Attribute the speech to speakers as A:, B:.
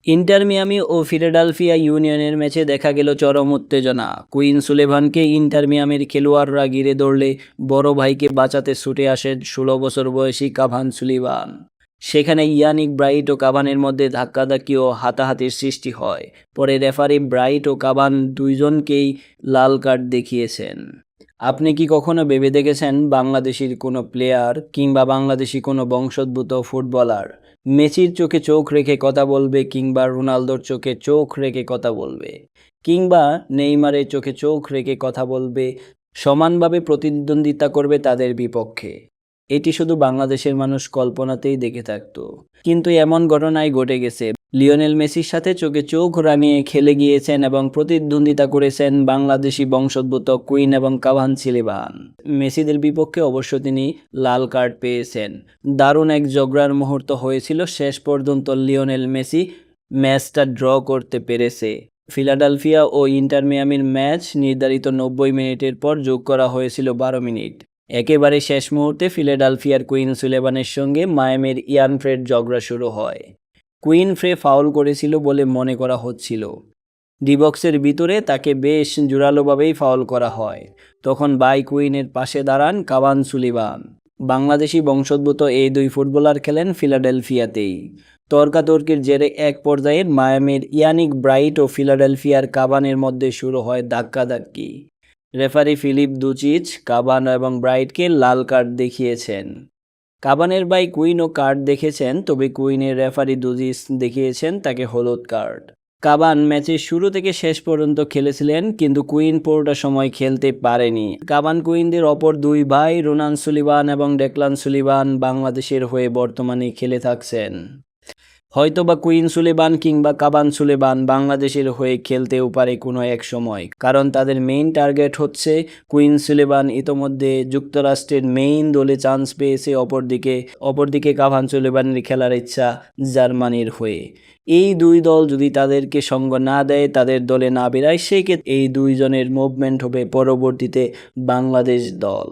A: Inter Miami ও Philadelphia ইউনিয়নের ম্যাচে দেখা গেল চরম উত্তেজনা। কুইন সুলেভানকে ইন্টার মিয়ামির খেলোয়াড়রা ঘিরে ধরলে বড় ভাইকে বাঁচাতে ছুটে আসেন ১৬ বছর বয়সী কাভান সুলিভান। সেখানে ইয়ানিক ব্রাইট ও কাভানের মধ্যে ধাক্কাধাক্কি ও হাতাহাতির সৃষ্টি হয়। পরে রেফারি ব্রাইট ও কাভান দুইজনকেই লাল কার্ড দেখিয়েছেন। আপনি কি কখনো ভেবে দেখেছেন বাংলাদেশের কোনো প্লেয়ার কিংবা বাংলাদেশি কোনো বংশোদ্ভূত ফুটবলার মেসির চোখে চোখ রেখে কথা বলবে, কিংবা রোনালদোর চোখে চোখ রেখে কথা বলবে, কিংবা নেইমারের চোখে চোখ রেখে কথা বলবে, সমানভাবে প্রতিদ্বন্দ্বিতা করবে তাদের বিপক্ষে? এটি শুধু বাংলাদেশের মানুষ কল্পনাতেই দেখে থাকতো, কিন্তু এমন ঘটনাই ঘটে গেছে। লিওনেল মেসির সাথে চোখে চোখ রানিয়ে খেলে গিয়েছেন এবং প্রতিদ্বন্দ্বিতা করেছেন বাংলাদেশি বংশোদ্ভূত কুইন এবং কাভান সুলিভান। মেসিদের বিপক্ষে অবশ্য তিনি লাল কার্ড পেয়েছেন। দারুণ এক ঝগড়ার মুহূর্ত হয়েছিল, শেষ পর্যন্ত লিওনেল মেসি ম্যাচটা ড্র করতে পেরেছে। ফিলাডেলফিয়া ও ইন্টার মিয়ামির ম্যাচ নির্ধারিত ৯০ মিনিটের পর যোগ করা হয়েছিল ১২ মিনিট। একেবারে শেষ মুহূর্তে ফিলাডেলফিয়ার কুইন সুলেভানের সঙ্গে মায়ামির ইয়ান ফ্রের ঝগড়া শুরু হয়। কুইন ফ্রে ফাউল করেছিল বলে মনে করা হচ্ছিল। ডিবক্সের ভিতরে তাকে বেশ জোরালোভাবেই ফাউল করা হয়। তখন বাই কুইনের পাশে দাঁড়ান কাভান সুলিভান। বাংলাদেশি বংশোদ্ভূত এই দুই ফুটবলার খেলেন ফিলাডেলফিয়াতেই। তর্কাতর্কির জেরে এক পর্যায়ে মায়ামির ইয়ানিক ব্রাইট ও ফিলাডেলফিয়ার কাভানের মধ্যে শুরু হয় ধাক্কাধাক্কি। রেফারি ফিলিপ দুচিচ কাভান এবং ব্রাইটকে লাল কার্ড দেখিয়েছেন। কাভানের ভাই কুইনও কার্ড দেখেছেন, তবে কুইনের রেফারি দুচিচ দেখিয়েছেন তাকে হলুদ কার্ড। কাভান ম্যাচের শুরু থেকে শেষ পর্যন্ত খেলেছিলেন, কিন্তু কুইন পুরোটা সময় খেলতে পারেনি। কাভান কুইনদের অপর দুই ভাই রোনান সুলিভান এবং ডেকলান সুলিভান বাংলাদেশের হয়ে বর্তমানে খেলে থাকছেন। হয়তোবা কুইন সুলেভান কিংবা কাভান সুলেভান বাংলাদেশের হয়ে খেলতেও পারে কোনো এক সময়, কারণ তাদের মেইন টার্গেট হচ্ছে কুইন সুলেভান ইতোমধ্যে যুক্তরাষ্ট্রের মেইন দলে চান্স পেয়েছে, অপরদিকে কাভান সুলেভানের খেলার ইচ্ছা জার্মানির হয়ে। এই দুই দল যদি তাদেরকে সঙ্গ না দেয়, তাদের দলে না বেরায়, সেই ক্ষেত্রে এই দুইজনের মুভমেন্ট হবে পরবর্তীতে বাংলাদেশ দল।